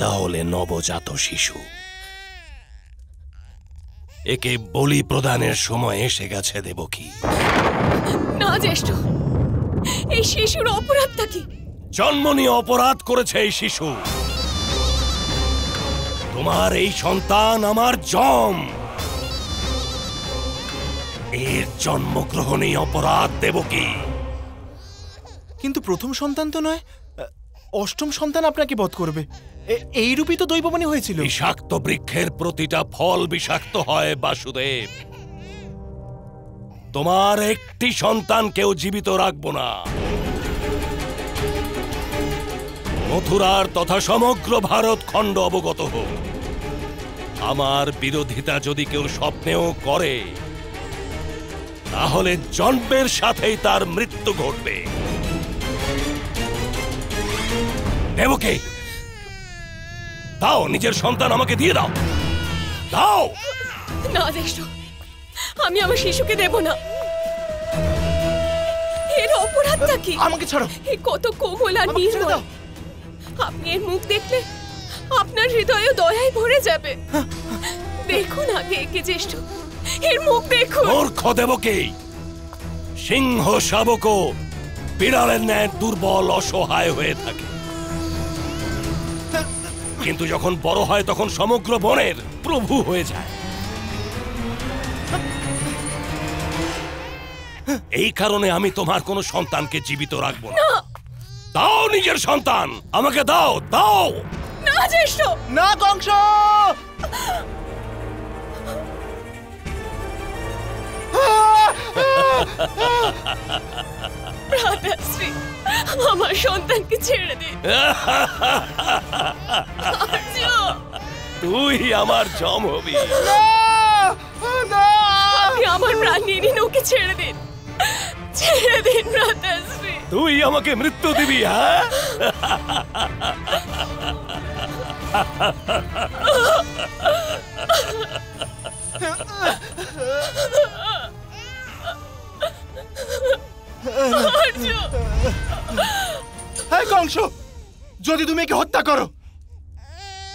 এটা হলে নবজাত শিশু। একে বলি প্রদানের সময় এসে গেছে দেবকী। না জ্যেষ্ঠ, এই শিশুর অপরাধটা কি? জন্ম নিয়ে অপরাধ করেছে এই শিশু। তোমার এই সন্তান আমার জম। এর জন্মগ্রহণেই অপরাধ দেবকী। কিন্তু প্রথম সন্তান তো নয়, অষ্টম সন্তান আপনাকে বধ করবে, এই রূপই তো দৈববাণী হয়েছিল। বিষাক্ত বৃক্ষের প্রতিটা ফল বিষাক্ত হয় বাসুদেব। তোমার একটি সন্তানকেও জীবিত রাখবো না। মথুরার তথা সমগ্র ভারত খণ্ড অবগত হোক, আমার বিরোধিতা যদি কেউ স্বপ্নেও করে তাহলে জন্মের সাথেই তার মৃত্যু ঘটবে। দেবকী, দাও, নিজের সন্তান আমাকে দিয়ে দাও, দাও। না জ্যেষ্ঠ, আমি আমার শিশুকে দেব না। এর অপরাধটা কি? আমাকে ছাড়ো। এ কত কোমল আর নির্মল। আপনি এর মুখ দেখলে আপনার হৃদয়ে দয়ায় ভরে যাবে। দেখুন আগে একে জ্যেষ্ঠ, এর মুখ দেখুন। মূর্খ দেবকী, সিংহ শাবকও বিড়ালের ন্যায় দুর্বল অসহায় হয়ে থাকে, কিন্তু যখন বড় হয় তখন সমগ্র বনের প্রভু হয়ে যায়। এই কারণে আমি তোমার কোনো সন্তানকে জীবিত রাখবো না। দাও নিজের সন্তান, আমাকে দাও, দাও। না জ্যেষ্ঠ, না কংস। ভ্রাতাশ্রী, আমার সন্তানকে ছেড়ে দিন। তুই আমার জম হবি। আপনি আমার প্রাণ নিয়ে নিন, ওকে ছেড়ে দিন, ছেড়ে দিন ভ্রাতাশ্রী। তুই আমাকে মৃত্যু দিবি? হ্যাঁ, হ্যাঁ কংস, যদি তুমি একে হত্যা করো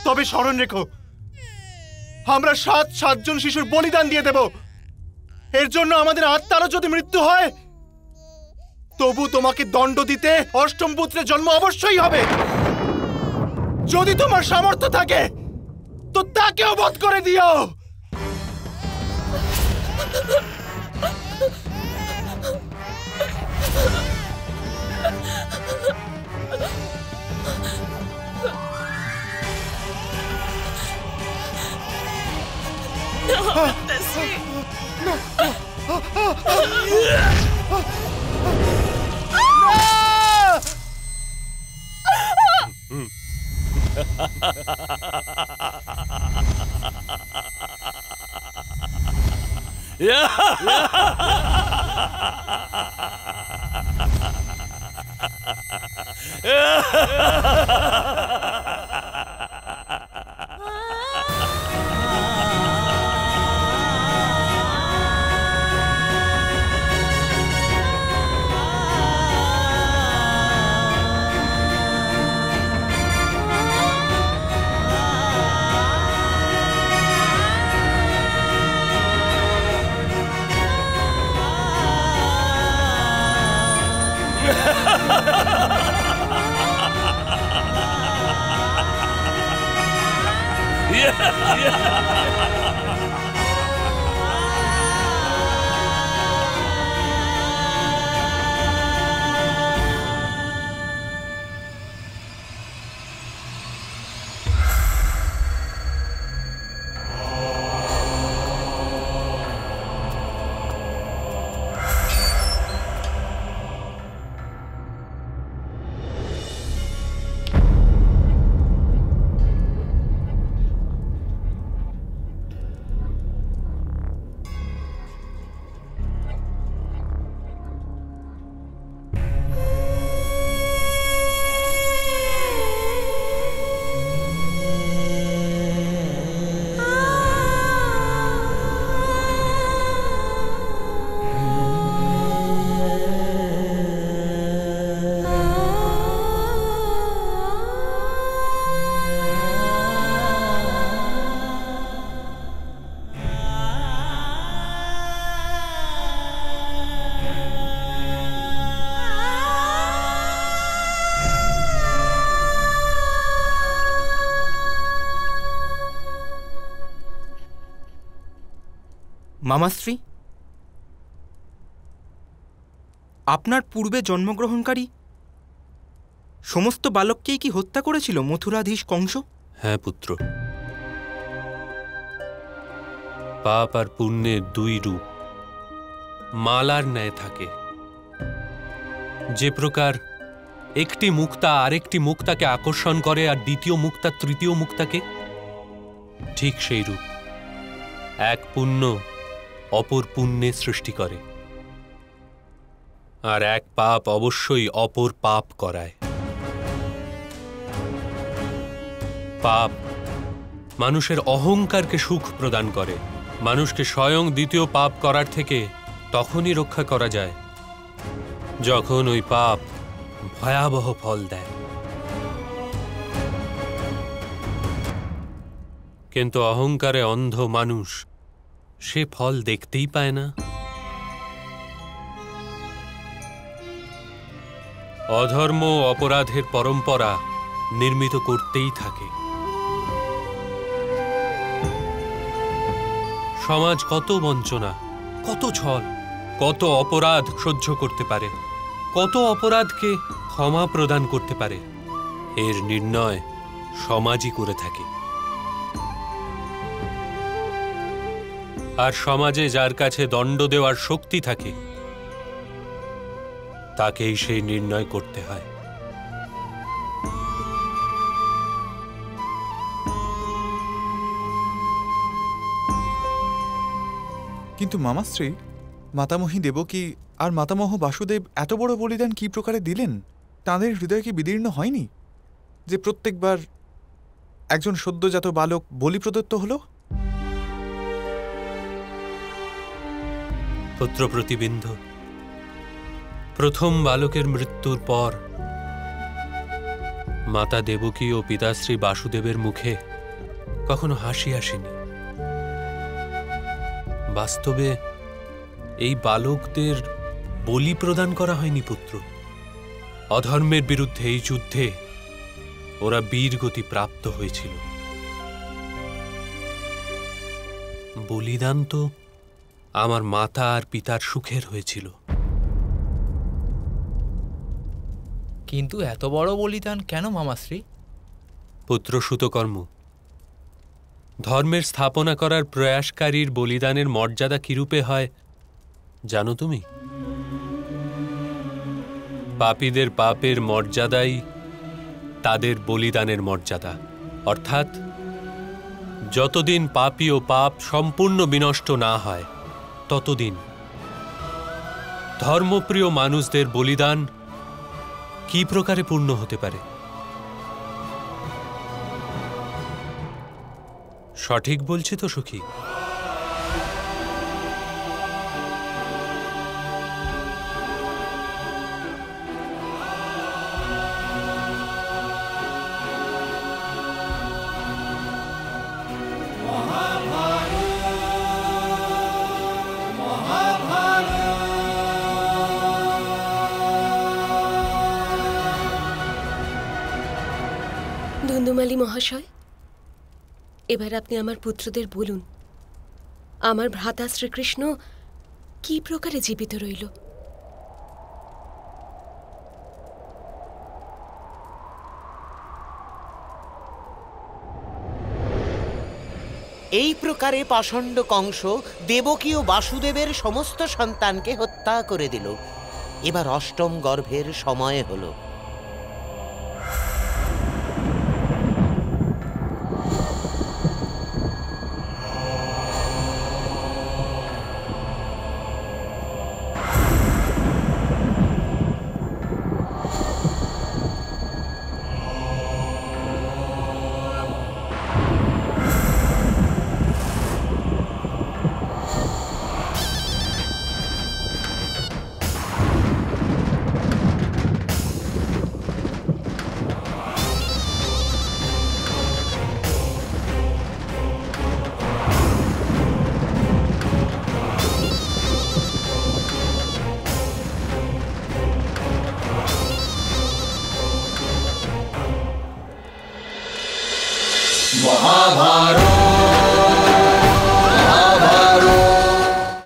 তবে স্মরণ রেখো, আমরা ৭ জন শিশুর বলিদান দিয়ে দেব। এর জন্য আমাদের আত্মারও যদি মৃত্যু হয় তবু তোমাকে দণ্ড দিতে অষ্টম পুত্রের জন্ম অবশ্যই হবে। যদি তোমার সামর্থ্য থাকে তো তাকেও বধ করে দিও। মামাশ্রী, আপনার পূর্বে জন্মগ্রহণকারী সমস্ত বালককেই কি হত্যা করেছিল মথুরাধীশ কংস? হ্যাঁ পুত্র, পাপ আর পুণ্যের দুই রূপ মালার ন্যায় থাকে। যে প্রকার একটি মুক্তা আরেকটি মুক্তাকে আকর্ষণ করে আর দ্বিতীয় মুক্তা তৃতীয় মুক্তাকে, ঠিক সেই রূপ এক পুণ্য অপর পুণ্যে সৃষ্টি করে, আর এক পাপ অবশ্যই অপর পাপ করায়। পাপ মানুষের অহংকারকে সুখ প্রদান করে। মানুষকে স্বয়ং দ্বিতীয় পাপ করার থেকে তখনই রক্ষা করা যায় যখন ওই পাপ ভয়াবহ ফল দেয়। কিন্তু অহংকারে অন্ধ মানুষ সে ফল দেখতেই পায় না। অধর্ম অপরাধের পরম্পরা নির্মিত করতেই থাকে। সমাজ কত বঞ্চনা, কত ছল, কত অপরাধ সহ্য করতে পারে, কত অপরাধকে ক্ষমা প্রদান করতে পারে, এর নির্ণয় সমাজই করে থাকে। আর সমাজে যার কাছে দণ্ড দেওয়ার শক্তি থাকে তাকেই সেই নির্ণয় করতে হয়। কিন্তু মামাশ্রী, মাতামহী দেবকী আর মাতামহ বাসুদেব এত বড় বলিদান কি প্রকারে দিলেন? তাঁদের হৃদয় কি বিদীর্ণ হয়নি যে প্রত্যেকবার একজন সদ্যজাত বালক বলি প্রদত্ত হল? পুত্র প্রতিবিন্ধ, প্রথম বালকের মৃত্যুর পর মাতা দেবকী ও পিতাশ্রী বাসুদেবের মুখে কখনো হাসি আসেনি। বাস্তবে এই বালকদের বলি প্রদান করা হয়নি পুত্র। অধর্মের বিরুদ্ধে এই যুদ্ধে ওরা বীরগতি প্রাপ্ত হয়েছিল। বলিদান তো আমার মাতা আর পিতার সুখের হয়েছিল। কিন্তু এত বড় বলিদান কেন মামাশ্রী? পুত্র সুতকর্ম, ধর্মের স্থাপনা করার প্রয়াসকারীর বলিদানের মর্যাদা কিরূপে হয় জানো তুমি? পাপীদের পাপের মর্যাদাই তাদের বলিদানের মর্যাদা। অর্থাৎ যতদিন পাপী ও পাপ সম্পূর্ণ বিনষ্ট না হয় ততদিন ধর্মপ্রিয় মানুষদের বলিদান কি প্রকারে পূর্ণ হতে পারে? সঠিক বলছি তো সখী? ধুন্দুমালি মহাশয়, এবার আপনি আমার পুত্রদের বলুন, আমার ভ্রাতা শ্রীকৃষ্ণ কি প্রকারে জীবিত রইল? এই প্রকারে পাষণ্ড কংস দেবকী ও বাসুদেবের সমস্ত সন্তানকে হত্যা করে দিল। এবার অষ্টম গর্ভের সময় হলো। महाभारत।